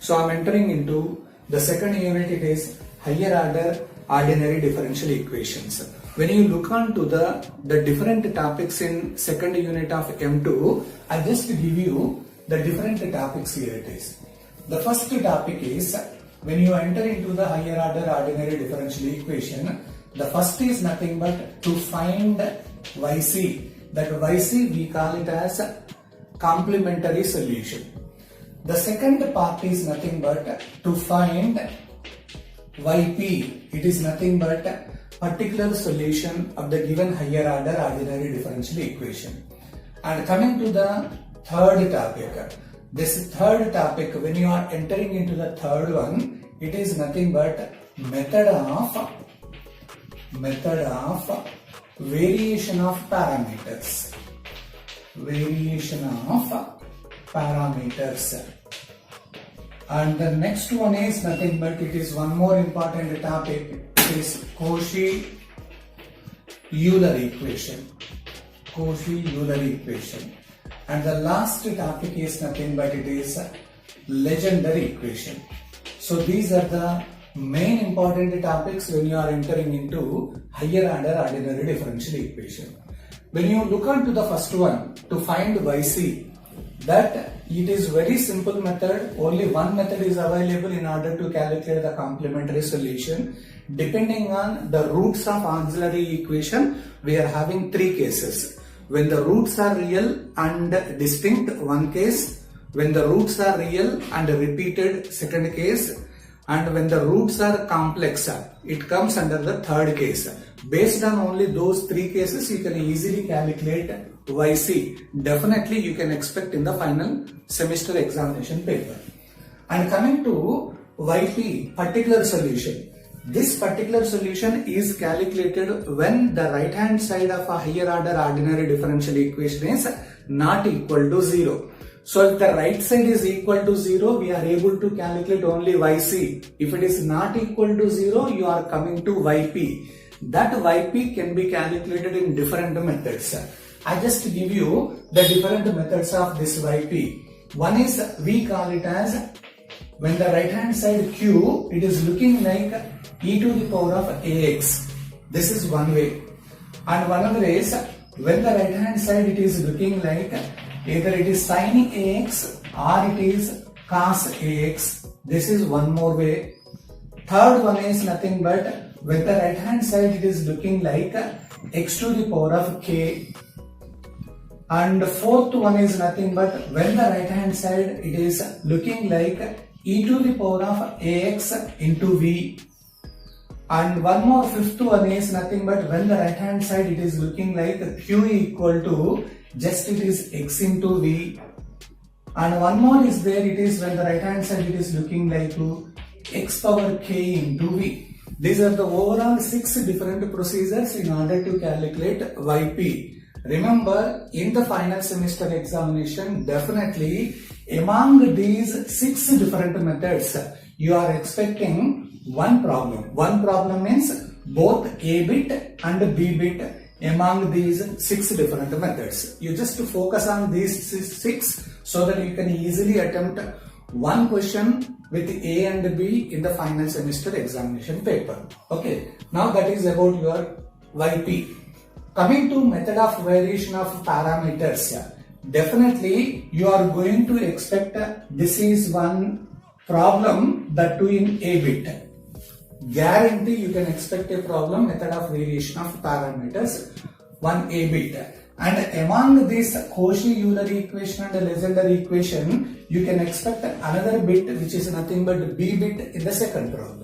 So I'm entering into the second unit. It is higher order ordinary differential equations. When you look on to the different topics in second unit of M2, I just give you the different topics here it is. The first topic is when you enter into the higher order ordinary differential equation, the first is nothing but to find YC. That YC we call it as complementary solution. The second part is nothing but to find YP. It is nothing but particular solution of the given higher order ordinary differential equation. And coming to the third topic, this third topic, when you are entering into the third one, it is nothing but method of variation of parameters. Variation of parameters. And the next one is nothing but it is one more important topic. It is Cauchy-Euler equation. Cauchy-Euler equation. And the last topic is nothing but it is Legendre equation. So these are the main important topics when you are entering into higher order ordinary differential equation. When you look on to the first one to find YC, that it is very simple method. Only one method is available in order to calculate the complementary solution. Depending on the roots of auxiliary equation, we are having three cases. When the roots are real and distinct, one case. When the roots are real and repeated, second case. And when the roots are complex, it comes under the third case. Based on only those three cases, you can easily calculate YC. Definitely you can expect in the final semester examination paper. And coming to YP, particular solution. This particular solution is calculated when the right hand side of a higher order ordinary differential equation is not equal to 0. So if the right side is equal to 0, we are able to calculate only YC. If it is not equal to 0, you are coming to YP. That YP can be calculated in different methods. I just give you the different methods of this YP. One is we call it as when the right hand side Q, it is looking like e to the power of AX. This is one way. And one other is when the right hand side it is looking like either it is sin AX or it is cos AX. This is one more way. Third one is nothing but when the right hand side it is looking like x to the power of k. And fourth one is nothing but when the right hand side it is looking like e to the power of ax into v. And one more fifth one is nothing but when the right hand side it is looking like q equal to just it is x into v. And one more is there, it is when the right hand side it is looking like x power k into v. These are the overall 6 different procedures in order to calculate YP. Remember, in the final semester examination, definitely among these 6 different methods, you are expecting one problem. One problem means both A bit and B bit among these 6 different methods. You just focus on these 6 so that you can easily attempt one question with A and B in the final semester examination paper. Okay, now that is about your YP. Coming to method of variation of parameters, definitely you are going to expect this is one problem, that too in A bit. Guarantee you can expect a problem, method of variation of parameters, one A bit. And among this Cauchy-Euler equation and Legendre equation, you can expect another bit which is nothing but B bit in the second problem.